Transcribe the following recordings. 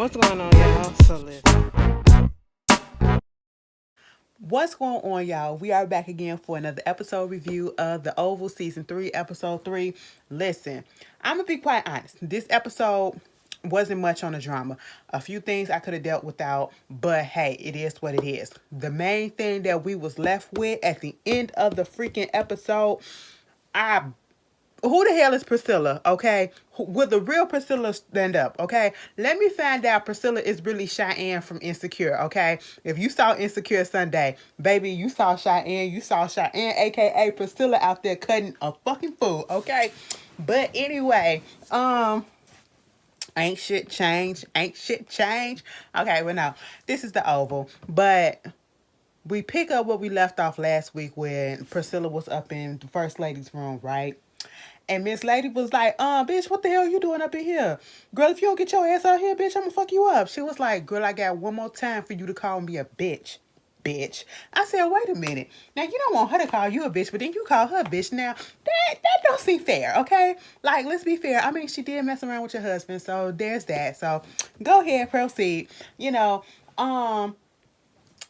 What's going on, y'all? So listen. What's going on, y'all? We are back again for another episode review of The Oval Season 3, Episode 3. Listen, I'm going to be quite honest. This episode wasn't much on the drama. A few things I could have dealt without, but hey, it is what it is. The main thing that we was left with at the end of the freaking episode, I who the hell is Priscilla? Okay, will the real Priscilla stand up? Okay, let me find out Priscilla is really Cheyenne from Insecure. Okay, if you saw Insecure Sunday, baby, you saw Cheyenne. You saw Cheyenne, aka Priscilla, out there cutting a fucking fool. Okay, but anyway, ain't shit changed. Ain't shit changed. Okay, well no, this is the Oval, but we pick up what we left off last week when Priscilla was up in the First Lady's room, right? And Miss Lady was like, bitch, what the hell you doing up in here? Girl, if you don't get your ass out here, bitch, I'm gonna fuck you up. She was like, girl, I got one more time for you to call me a bitch. Bitch. I said, wait a minute. Now you don't want her to call you a bitch, but then you call her a bitch. Now that don't seem fair, okay? Like, let's be fair. I mean, she did mess around with your husband, so there's that. So go ahead, proceed.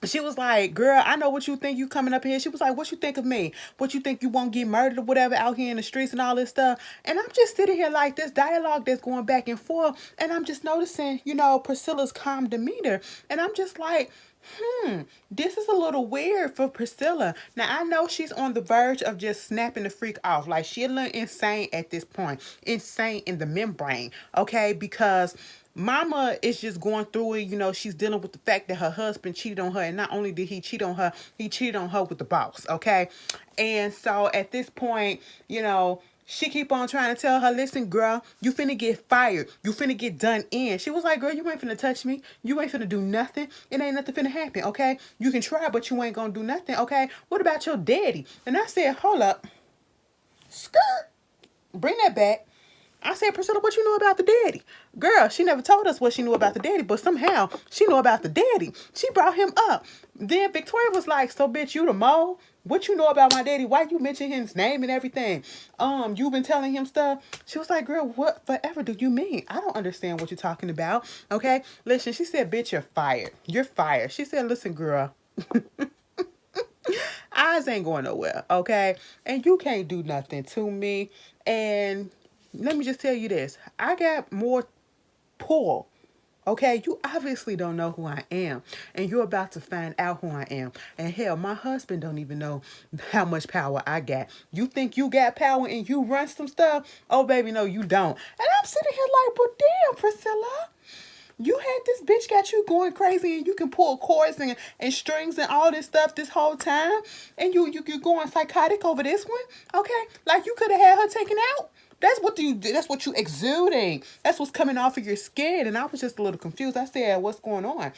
She was like, girl, I know what you think you coming up here. She was like, what you think of me? What you think you won't get murdered or whatever out here in the streets and all this stuff? And I'm just sitting here like this dialogue that's going back and forth. And I'm just noticing, Priscilla's calm demeanor. And I'm just like, this is a little weird for Priscilla. Now, I know she's on the verge of just snapping the freak off. Like, she's a little insane at this point. Insane in the membrane, okay? Because Mama is just going through it. She's dealing with the fact that her husband cheated on her. And not only did he cheat on her, he cheated on her with the boss, okay? And so at this point, she keep on trying to tell her, listen, girl, you finna get fired. You finna get done in. She was like, girl, you ain't finna touch me. You ain't finna do nothing. It ain't nothing finna happen, okay? You can try, but you ain't gonna do nothing, okay? What about your daddy? And I said, hold up. Skirt. Bring that back. I said, Priscilla, what you know about the daddy? Girl, she never told us what she knew about the daddy, but somehow she knew about the daddy. She brought him up. Then Victoria was like, so bitch, you the mole? What you know about my daddy? Why you mention his name and everything? You been telling him stuff? She was like, girl, what forever do you mean? I don't understand what you're talking about. Okay? Listen, she said, bitch, you're fired. You're fired. She said, listen, girl. Eyes ain't going nowhere, okay? And you can't do nothing to me. And let me just tell you this. I got more pull. Okay, you obviously don't know who I am, and you're about to find out who I am. And hell, my husband don't even know how much power I got. You think you got power and you run some stuff? Oh, baby, no, you don't. And I'm sitting here like, but damn, Priscilla. You had this bitch got you going crazy and you can pull cords and strings and all this stuff this whole time. And you're going psychotic over this one. Okay? Like you could have had her taken out. That's what you exuding. That's what's coming off of your skin. And I was just a little confused. I said, what's going on?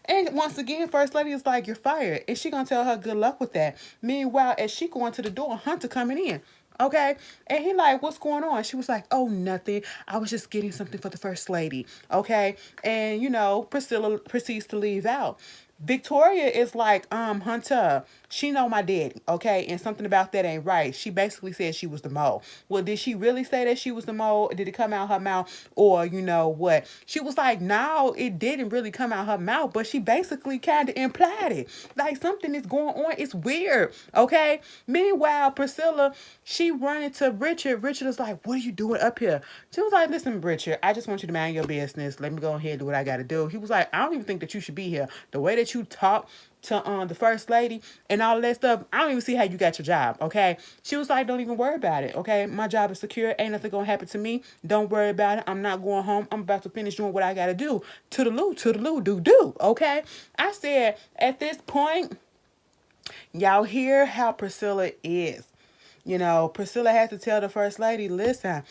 And once again, First Lady is like, you're fired. And she gonna tell her good luck with that. Meanwhile, as she going to the door, Hunter coming in. Okay. And he like, what's going on? She was like, oh, nothing. I was just getting something for the First Lady. Okay. And, Priscilla proceeds to leave out. Victoria is like, Hunter, she know my daddy, okay? And something about that ain't right. She basically said she was the mole. Well, did she really say that she was the mole? Did it come out her mouth? Or, what? She was like, no, it didn't really come out her mouth, but she basically kind of implied it. Like something is going on. It's weird, okay? Meanwhile, Priscilla, she run into Richard. Richard is like, what are you doing up here? She was like, listen, Richard, I just want you to mind your business. Let me go ahead and do what I got to do. He was like, I don't even think that you should be here. The way that you talk to the First Lady and all that stuff, I don't even see how you got your job, okay? She was like, don't even worry about it, okay? My job is secure. Ain't nothing gonna happen to me. Don't worry about it. I'm not going home. I'm about to finish doing what I gotta do. Toodaloo, do, okay? I said, at this point, y'all hear how Priscilla is. Priscilla had to tell the First Lady, listen,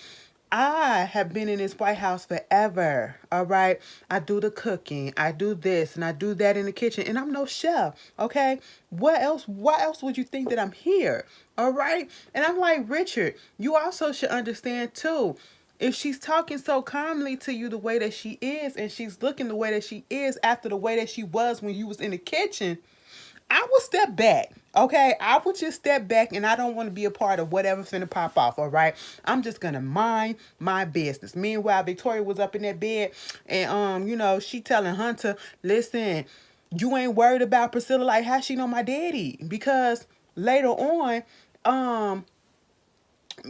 I have been in this White House forever. All right. I do the cooking. I do this and I do that in the kitchen. And I'm no chef. Okay. What else? Why else would you think that I'm here? All right. And I'm like, Richard, you also should understand too. If she's talking so calmly to you the way that she is, and she's looking the way that she is after the way that she was when you was in the kitchen, I will step back. Okay, I would just step back, and I don't want to be a part of whatever finna pop off. All right, I'm just gonna mind my business. Meanwhile, Victoria was up in that bed, and she telling Hunter, "Listen, you ain't worried about Priscilla. Like, how she know my daddy? Because later on, um,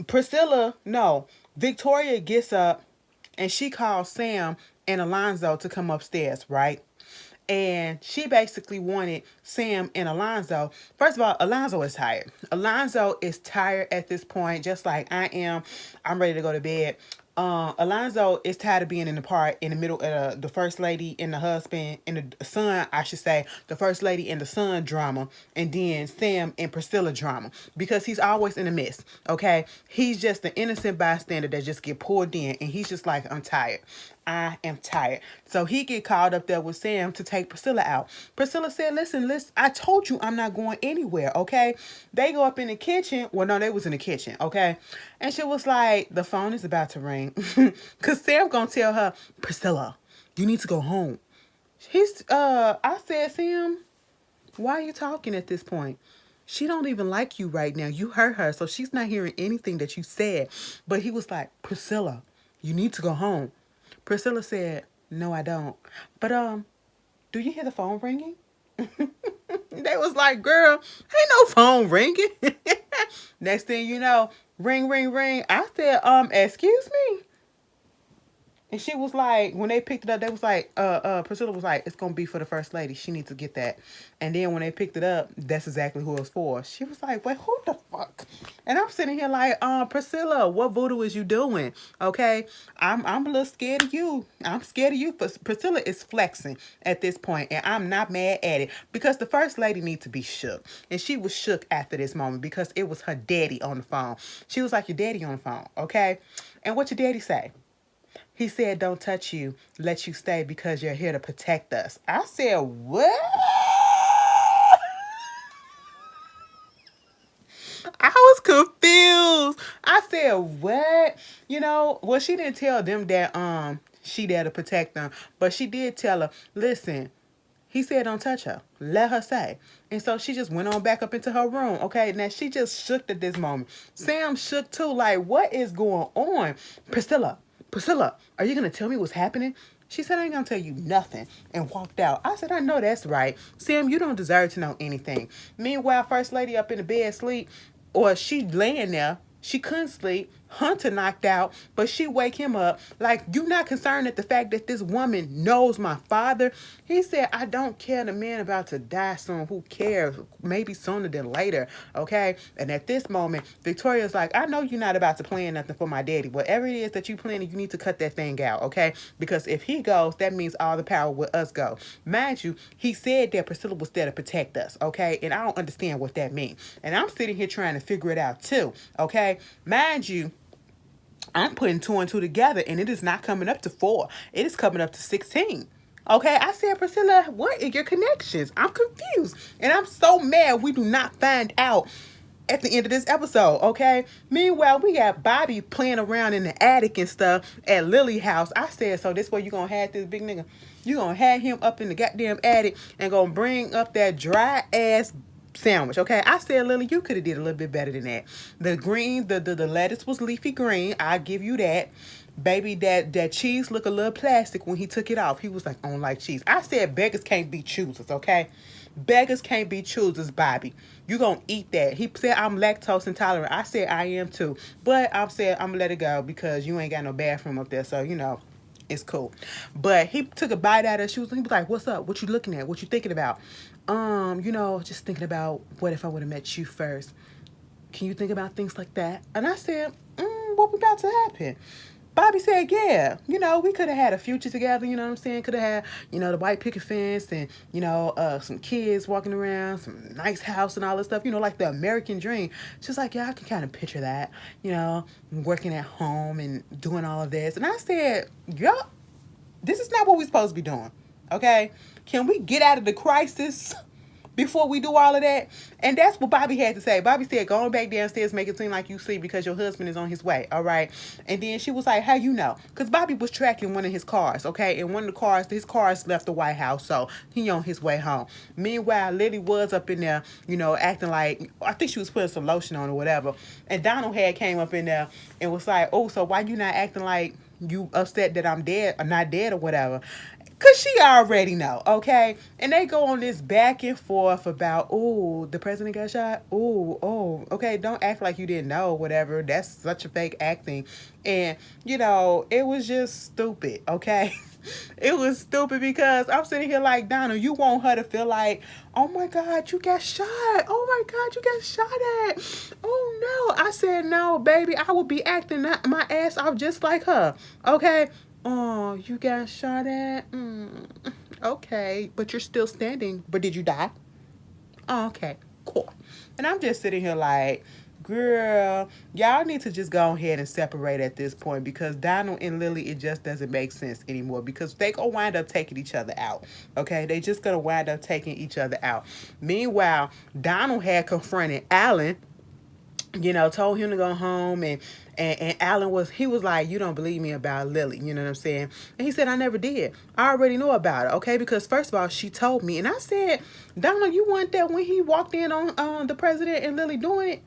Priscilla, no, Victoria gets up, and she calls Sam and Alonzo to come upstairs, right?" And she basically wanted Sam and Alonzo. First of all, Alonzo is tired. Alonzo is tired at this point, just like I am. I'm ready to go to bed. Alonzo is tired of being in the part in the middle of the first lady and the husband and the son, I should say, the first lady and the son drama, and then Sam and Priscilla drama, because he's always in the midst. Okay, he's just the innocent bystander that just get pulled in, and he's just like, I'm tired. I am tired. So he get called up there with Sam to take Priscilla out. Priscilla said, listen, I told you I'm not going anywhere, okay? They go up in the kitchen. Well, no, they was in the kitchen, okay? And she was like, the phone is about to ring. Because Sam gonna tell her, Priscilla, you need to go home. I said, Sam, why are you talking at this point? She don't even like you right now. You hurt her, so she's not hearing anything that you said. But he was like, Priscilla, you need to go home. Priscilla said, no, I don't. But do you hear the phone ringing? They was like, girl, ain't no phone ringing. Next thing you know, ring, ring, ring. I said, excuse me. And she was like, when they picked it up, they was like, Priscilla was like, it's gonna be for the first lady. She needs to get that. And then when they picked it up, that's exactly who it was for. She was like, wait, who the fuck? And I'm sitting here like, Priscilla, what voodoo is you doing? Okay, I'm a little scared of you. I'm scared of you. Priscilla is flexing at this point, and I'm not mad at it, because the first lady needs to be shook, and she was shook after this moment because it was her daddy on the phone. She was like, your daddy on the phone, okay? And what your daddy say? He said, don't touch you, let you stay because you're here to protect us. I said, what? I was confused. I said, what? Well, she didn't tell them that she there to protect them, but she did tell her, listen, he said don't touch her. Let her say. And so she just went on back up into her room. Okay, now she just shook at this moment. Sam shook too, like, what is going on? Priscilla, are you going to tell me what's happening? She said, I ain't going to tell you nothing, and walked out. I said, I know that's right. Sam, you don't deserve to know anything. Meanwhile, First Lady up in the bed sleep, or she laying there. She couldn't sleep. Hunter knocked out, but she wake him up. Like, you not concerned at the fact that this woman knows my father? He said, I don't care. The man about to die soon. Who cares? Maybe sooner than later, okay? And at this moment, Victoria's like, I know you're not about to plan nothing for my daddy. Whatever it is that you planning, you need to cut that thing out, okay? Because if he goes, that means all the power with us go. Mind you, he said that Priscilla was there to protect us, okay? And I don't understand what that means. And I'm sitting here trying to figure it out too, okay? Mind you, I'm putting two and two together, and it is not coming up to 4. It is coming up to 16. Okay, I said, Priscilla, what are your connections? I'm confused, and I'm so mad we do not find out at the end of this episode, okay? Meanwhile, we got Bobby playing around in the attic and stuff at Lily house. I said, so this way you gonna have this big nigga, you gonna have him up in the goddamn attic and gonna bring up that dry ass sandwich, okay? I said, Lily, you could have did a little bit better than that. The green, the lettuce was leafy green. I give you that. Baby, that cheese look a little plastic when he took it off. He was like, I don't like cheese. I said, beggars can't be choosers, okay? Beggars can't be choosers, Bobby. You gonna eat that. He said, I'm lactose intolerant. I said, I am too. But I said, I'm gonna let it go because you ain't got no bathroom up there, so, it's cool. But he took a bite out of her shoes and he was like, what's up? What you looking at? What you thinking about? Just thinking about what if I would have met you first. Can you think about things like that? And I said, what about to happen? Bobby said, yeah, we could have had a future together, you know what I'm saying? Could have had, the white picket fence and, some kids walking around, some nice house and all this stuff, like the American dream. She's like, yeah, I can kind of picture that, working at home and doing all of this. And I said, yup, this is not what we're supposed to be doing, okay? Can we get out of the crisis before we do all of that. And that's what Bobby had to say. Bobby said, going back downstairs, make it seem like you sleep because your husband is on his way. All right. And then she was like, how you know? Because Bobby was tracking one of his cars. Okay. And one of the cars, his cars left the White House. So he on his way home. Meanwhile, Lily was up in there, acting like, I think she was putting some lotion on or whatever. And Donald had came up in there and was like, oh, so why you not acting like you upset that I'm dead or not dead or whatever? Cause she already know, okay? And they go on this back and forth about, oh, the president got shot. Oh, okay. Don't act like you didn't know, whatever. That's such a fake acting. And, it was just stupid, okay? It was stupid because I'm sitting here like, Donna, you want her to feel like, oh my God, you got shot. Oh my God, you got shot at. Oh no. I said, no, baby, I would be acting my ass off just like her, okay? Oh, you got shot at? Okay, but you're still standing. But did you die? Oh, okay, cool. And I'm just sitting here like, girl, y'all need to just go ahead and separate at this point because Donald and Lily, it just doesn't make sense anymore because they gonna wind up taking each other out. Okay, they just gonna wind up taking each other out. Meanwhile, Donald had confronted Alan, told him to go home, and Alan was like, you don't believe me about Lily, you know what I'm saying? And he said, I never did. I already know about it, okay? Because first of all, she told me, and I said, Donald, you weren't there when he walked in on the president and Lily doing it?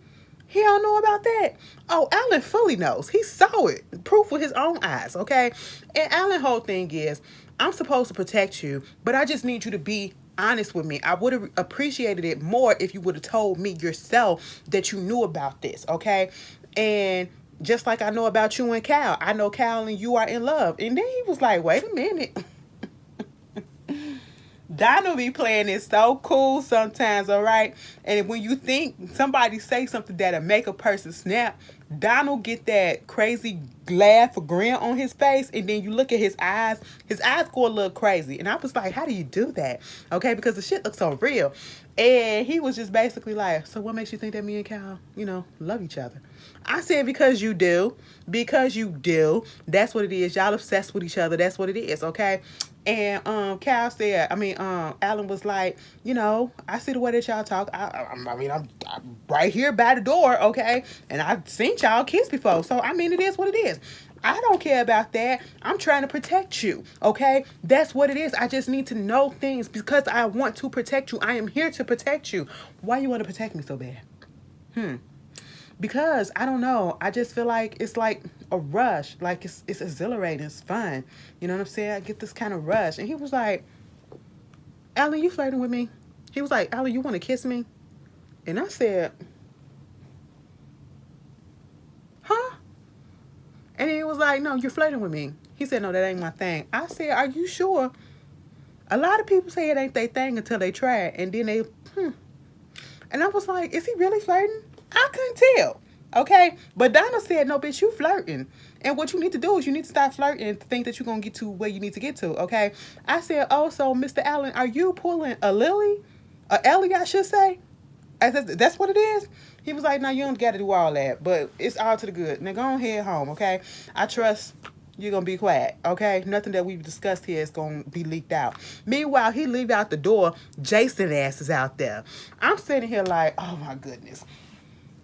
He don't know about that. Oh, Alan fully knows. He saw it. Proof with his own eyes, okay? And Alan's whole thing is, I'm supposed to protect you, but I just need you to be honest with me. I would have appreciated it more if you would have told me yourself that you knew about this, okay? And just like I know about you and Cal, I know Cal and you are in love. And then he was like, wait a minute. Donald be playing it so cool sometimes, all right? And when you think somebody say something that'll make a person snap, Donald get that crazy laugh or grin on his face, and then you look at his eyes go a little crazy. And I was like, how do you do that? Okay, because the shit looks so real. And he was just basically like, so what makes you think that me and Cal, love each other? I said, because you do. Because you do. That's what it is. Y'all obsessed with each other. That's what it is, okay? And Cal said, Alan was like, I see the way that y'all talk. I'm right here by the door, okay? And I've seen y'all kiss before. So, it is what it is. I don't care about that. I'm trying to protect you, okay? That's what it is. I just need to know things because I want to protect you. I am here to protect you. Why you want to protect me so bad? Because I don't know. I just feel like it's like a rush. Like it's exhilarating. It's fun. You know what I'm saying? I get this kind of rush. And he was like, Alan, you flirting with me? He was like, Alan, you want to kiss me? And I said, huh? And he was like, no, you're flirting with me. He said, no, that ain't my thing. I said, are you sure? A lot of people say it ain't their thing until they try it. And then they, And I was like, is he really flirting? I couldn't tell. Okay? But Donna said, no, bitch, you flirting. And what you need to do is you need to stop flirting and think that you're going to get to where you need to get to. Okay? I said, oh, so Mr. Allen, are you pulling a Lily? A Ellie, I should say? I said, that's what it is? He was like, no, you don't got to do all that. But it's all to the good. Now, go on head home, okay? I trust you're going to be quiet, okay? Nothing that we've discussed here is going to be leaked out. Meanwhile, he leave out the door. Jason ass is out there. I'm sitting here like, oh, my goodness.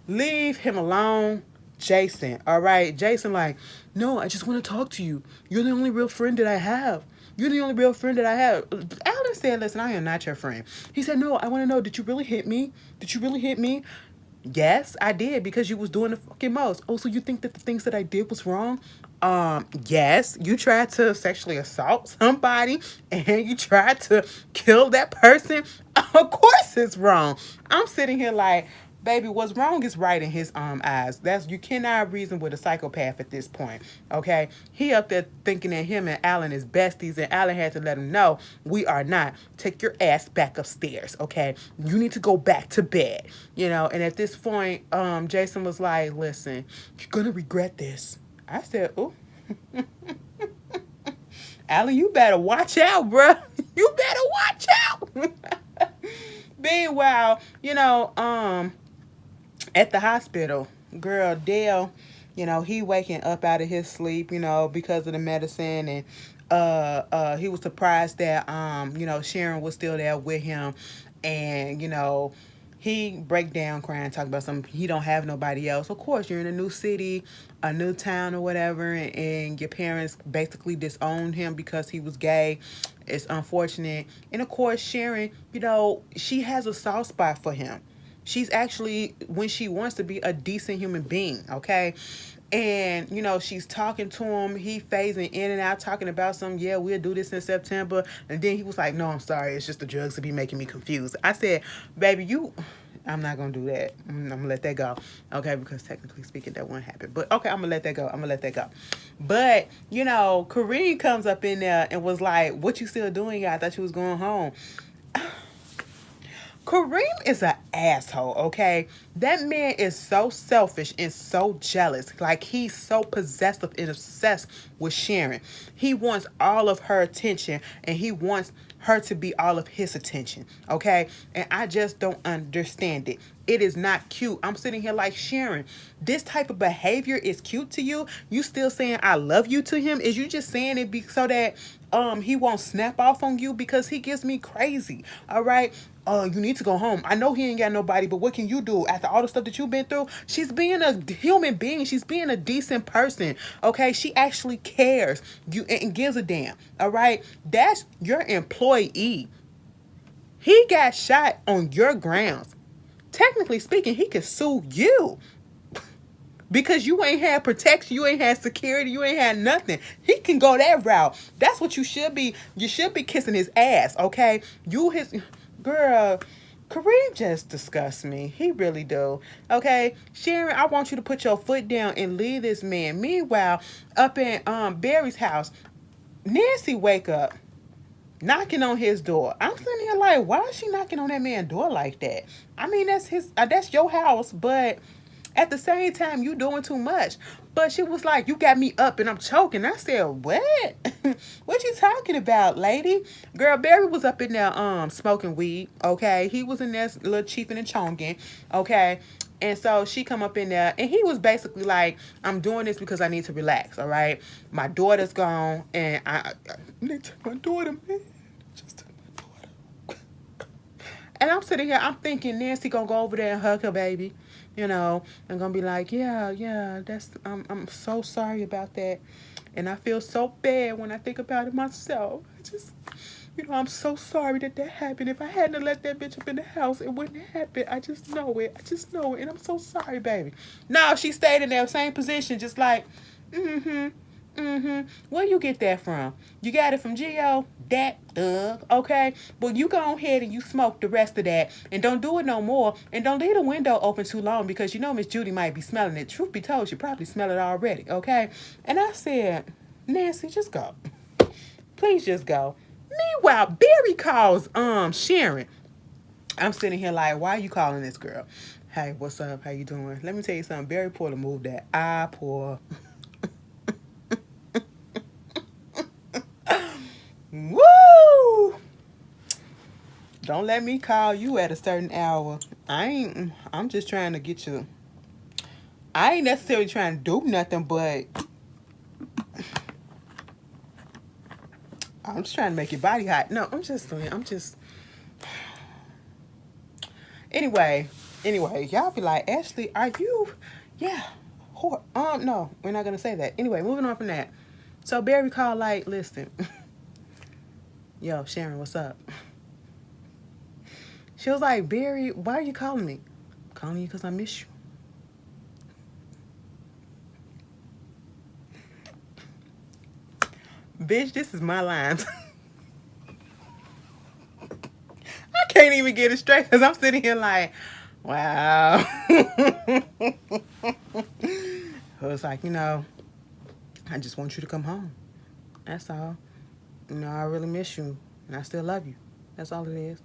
Leave him alone, Jason, all right? Jason like, no, I just want to talk to you. You're the only real friend that I have. You're the only real friend that I have. Alan said, listen, I am not your friend. He said, no, I want to know, did you really hit me? Did you really hit me? Yes, I did because you was doing the fucking most. Oh, so you think that the things that I did was wrong? Yes, you tried to sexually assault somebody and you tried to kill that person. Of course it's wrong. I'm sitting here like, baby, what's wrong is right in his eyes. You cannot reason with a psychopath at this point, okay? He up there thinking that him and Alan is besties, and Alan had to let him know, we are not. Take your ass back upstairs, okay? You need to go back to bed, And at this point, Jason was like, listen, you're going to regret this. I said, ooh. Alan, you better watch out, bro. You better watch out. Meanwhile, at the hospital, girl, Dale, he waking up out of his sleep, because of the medicine, and he was surprised that Sharon was still there with him. And he break down crying, talk about something. He don't have nobody else. Of course, you're in a new city, a new town or whatever, and your parents basically disowned him because he was gay. It's unfortunate. And of course, Sharon, she has a soft spot for him. She's actually, when she wants to be, a decent human being, okay? And she's talking to him. He phasing in and out, talking about some, yeah, we'll do this in September. And then he was like, no, I'm sorry, it's just the drugs to be making me confused. I said, baby, I'm not gonna do that. I'm gonna let that go, okay? Because technically speaking, that won't happen. But okay, I'm gonna let that go. But Kareem comes up in there and was like, "What you still doing? I thought you was going home." Kareem is an asshole, okay? That man is so selfish and so jealous. Like, he's so possessive and obsessed with Sharon. He wants all of her attention, and he wants her to be all of his attention, okay? And I just don't understand it. It is not cute. I'm sitting here like, Sharon, this type of behavior is cute to you? You still saying I love you to him? Is you just saying it so that he won't snap off on you? Because he gives me crazy, all right? You need to go home. I know he ain't got nobody, but what can you do after all the stuff that you've been through? She's being a human being. She's being a decent person. Okay, she actually cares you and gives a damn. All right, that's your employee. He got shot on your grounds. Technically speaking, he could sue you because you ain't had protection, you ain't had security, you ain't had nothing. He can go that route. That's what you should be. You should be kissing his ass, okay? You his girl. Kareem just disgusts me. He really do. Okay, Sharon, I want you to put your foot down and leave this man. Meanwhile, up in Barry's house, Nancy wake up knocking on his door. I'm sitting here like, why is she knocking on that man's door like that? I mean, that's your house, but at the same time, you doing too much. But she was like, you got me up and I'm choking. I said, what? What you talking about, lady? Girl, Barry was up in there smoking weed, okay? He was in there little cheaping and chonking, okay? And so she come up in there and he was basically like, I'm doing this because I need to relax, all right? My daughter's gone and I need to take my daughter, man. Just took my daughter. And I'm sitting here, I'm thinking Nancy gonna go over there and hug her baby, and gonna be like, yeah, I'm so sorry about that. And I feel so bad when I think about it myself. I just, I'm so sorry that happened. If I hadn't let that bitch up in the house, it wouldn't happen. I just know it. And I'm so sorry, baby. No, she stayed in that same position, just like, mm-hmm. Mm-hmm. Where you get that from? You got it from Geo? That thug, okay? Well, you go ahead and you smoke the rest of that and don't do it no more. And don't leave the window open too long because Miss Judy might be smelling it. Truth be told, she probably smell it already, okay? And I said, Nancy, just go. Please just go. Meanwhile, Barry calls Sharon. I'm sitting here like, why are you calling this girl? Hey, what's up? How you doing? Let me tell you something. Barry pulled a move that I pull. Woo! Don't let me call you at a certain hour. I'm just trying to get you. I ain't necessarily trying to do nothing, but I'm just trying to make your body hot. No, I'm just. Anyway, y'all be like, Ashley, are you? Yeah. No, we're not gonna say that. Anyway, moving on from that. So Barry called like, listen, yo, Sharon, what's up? She was like, Barry, why are you calling me? I'm calling you because I miss you. Bitch, this is my lines. I can't even get it straight because I'm sitting here like, wow. So it's like, I just want you to come home. That's all. I really miss you and I still love you. That's all it is.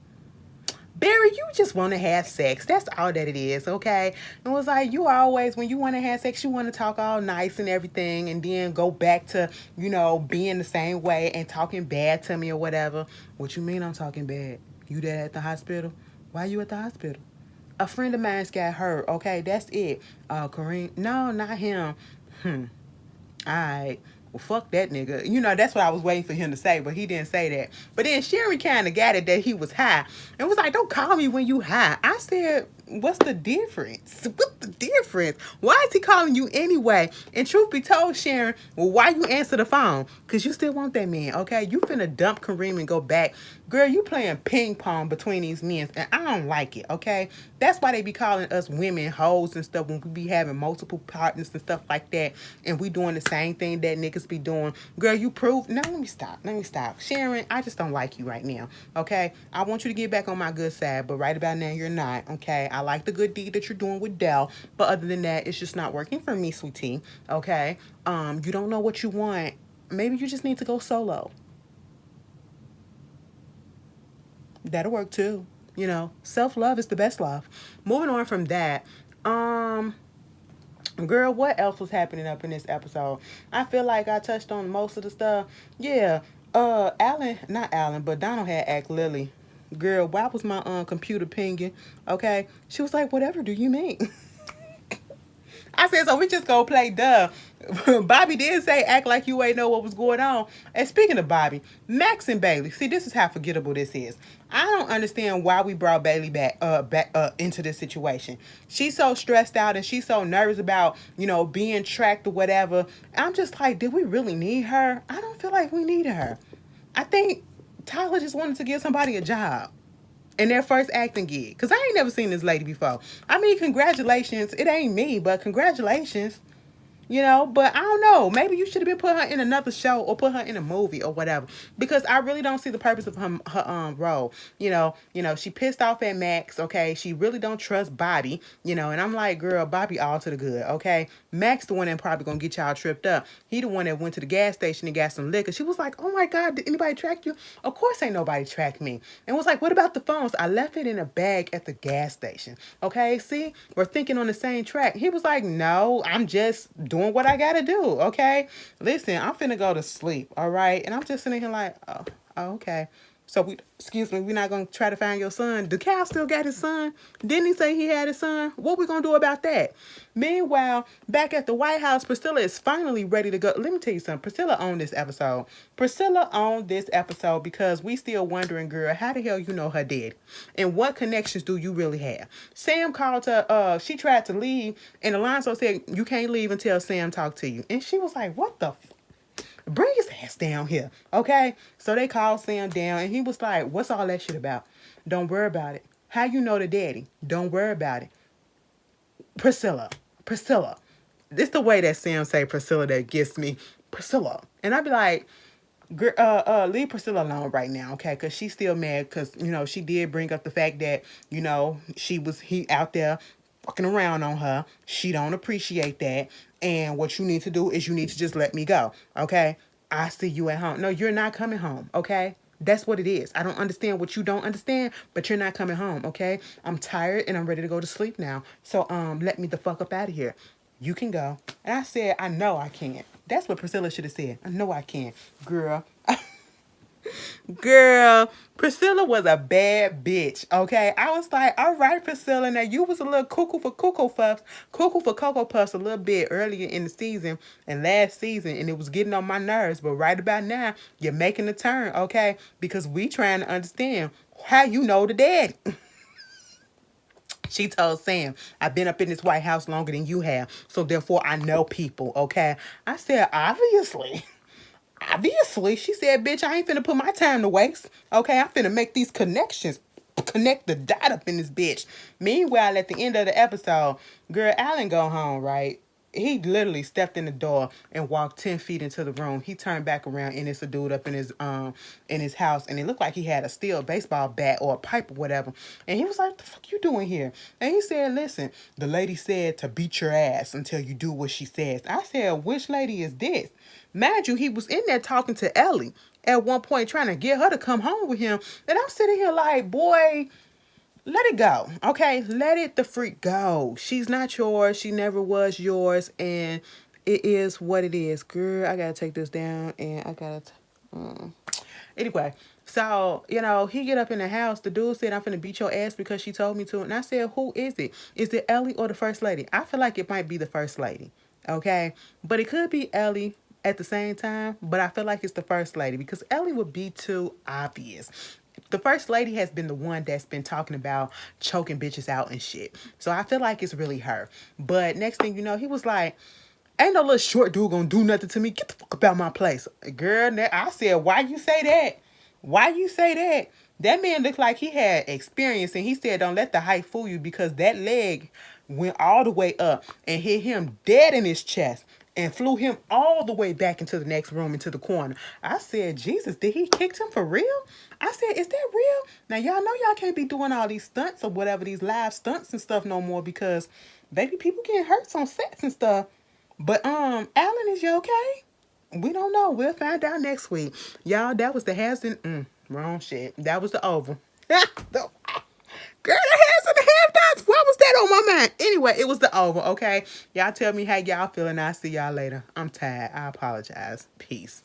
Barry, you just want to have sex. That's all that it is, okay? It was like, you always, when you want to have sex, you want to talk all nice and everything and then go back to, being the same way and talking bad to me or whatever. What you mean I'm talking bad? You there at the hospital? Why you at the hospital? A friend of mine's got hurt, okay? That's it. Kareem, no, not him. All right. well, fuck that nigga. You know, that's what I was waiting for him to say, but he didn't say that. But then Sherry kind of got it that he was high and was like, don't call me when you high. I said, what's the difference? What's the difference? Why is he calling you anyway? And truth be told, Sharon, well, why you answer the phone? Because you still want that man, okay? You finna dump Kareem and go back. Girl, you playing ping pong between these men, and I don't like it, okay? That's why they be calling us women hoes and stuff when we be having multiple partners and stuff like that, and we doing the same thing that niggas be doing. Girl, you prove. No, let me stop. Let me stop. Sharon, I just don't like you right now, okay? I want you to get back on my good side, but right about now, you're not, okay? I like the good deed that you're doing with Dell, but other than that, it's just not working for me, sweetie, okay? You don't know what you want. Maybe you just need to go solo. That'll work too. You know, self-love is the best love. Moving on from that, girl, what else was happening up in this episode? I feel like I touched on most of the stuff. Yeah, Alan, not Alan, but Donald had asked Lily, girl, why was my computer pinging? Okay, she was like, whatever do you mean? I said, so we just go play dumb. Bobby did say, act like you ain't know what was going on. And speaking of Bobby, Max and Bailey, see, this is how forgettable this is. I don't understand why we brought Bailey back into this situation. She's so stressed out and she's so nervous about, you know, being tracked or whatever. I'm just like, did we really need her? I don't feel like we needed her. I think Tyler just wanted to give somebody a job in their first acting gig. Because I ain't never seen this lady before. I mean, congratulations. It ain't me, but congratulations. You know, but I don't know. Maybe you should have been put her in another show or put her in a movie or whatever. Because I really don't see the purpose of her role. She pissed off at Max, okay? She really don't trust Bobby, and I'm like, girl, Bobby all to the good, okay? Max the one that probably gonna get y'all tripped up. He the one that went to the gas station and got some liquor. She was like, oh my God, did anybody track you? Of course ain't nobody tracked me. And was like, what about the phones? I left it in a bag at the gas station. Okay, see? We're thinking on the same track. He was like, no, I'm just doing what I gotta do, okay? Listen, I'm finna go to sleep, all right? And I'm just sitting here like, oh okay. So we're not gonna try to find your son. DeCal still got his son. Didn't he say he had his son? What we gonna do about that? Meanwhile, back at the White House, Priscilla is finally ready to go. Let me tell you something. Priscilla owned this episode. Priscilla owned this episode because we still wondering, girl, how the hell you know her daddy? And what connections do you really have? Sam called her, she tried to leave, and Alonso said, you can't leave until Sam talked to you. And she was like, what the bring his ass down here, okay? So they called Sam down, and he was like, what's all that shit about? Don't worry about it. How you know the daddy? Don't worry about it. Priscilla. This the way that Sam say Priscilla that gets me. Priscilla. And I be like, leave Priscilla alone right now, okay? Because she's still mad because, she did bring up the fact that, he out there fucking around on her. She don't appreciate that. And what you need to do is you need to just let me go, okay? I see you at home. No, you're not coming home, okay? That's what it is. I don't understand what you don't understand, but you're not coming home, okay? I'm tired and I'm ready to go to sleep now. So, let me the fuck up out of here. You can go. And I said, I know I can't. That's what Priscilla should have said. I know I can. Girl. Girl, Priscilla was a bad bitch, okay? I was like, all right, Priscilla, now you was a little cuckoo for Cocoa Puffs a little bit earlier in the season and last season, and it was getting on my nerves, but right about now, you're making a turn, okay? Because we trying to understand how you know the daddy. She told Sam, I've been up in this White House longer than you have, so therefore I know people, okay? I said, obviously. Obviously, she said, bitch, I ain't finna put my time to waste. Okay, I'm finna make these connections. Connect the dot up in this bitch. Meanwhile, at the end of the episode, girl, Alan go home, right? He literally stepped in the door and walked 10 feet into the room. He turned back around and it's a dude up in his house, and it looked like he had a steel baseball bat or a pipe or whatever. And he was like, what the fuck you doing here? And he said, listen, the lady said to beat your ass until you do what she says. I said, which lady is this? Mind you, he was in there talking to Ellie at one point trying to get her to come home with him. And I'm sitting here like, boy, let it go. Okay, let it the freak go. She's not yours. She never was yours. And it is what it is. Girl, I got to take this down and I got to... Anyway, so, he get up in the house. The dude said, I'm finna beat your ass because she told me to. And I said, who is it? Is it Ellie or the first lady? I feel like it might be the first lady. Okay, but it could be Ellie. at the same time, but I feel like it's the first lady because Ellie would be too obvious. The first lady has been the one that's been talking about choking bitches out and shit. So I feel like it's really her. But next thing you know, he was like, ain't no little short dude gonna do nothing to me. Get the fuck about my place. Girl, I said, why you say that? Why you say that? That man looked like he had experience, and he said, don't let the height fool you because that leg went all the way up and hit him dead in his chest and flew him all the way back into the next room, into the corner. I said, Jesus, did he kick him for real? I said, is that real? Now, y'all know y'all can't be doing all these stunts or whatever, these live stunts and stuff no more because, baby, people get hurt on sets and stuff. But, Alan, is you okay? We don't know. We'll find out next week. Y'all, that was the Hasden. Wrong shit. That was the oval. Girl, the Hasden the half dots. Why was that on my mind? Anyway, it was the oval, okay? Y'all tell me how y'all feeling. I'll see y'all later. I'm tired. I apologize. Peace.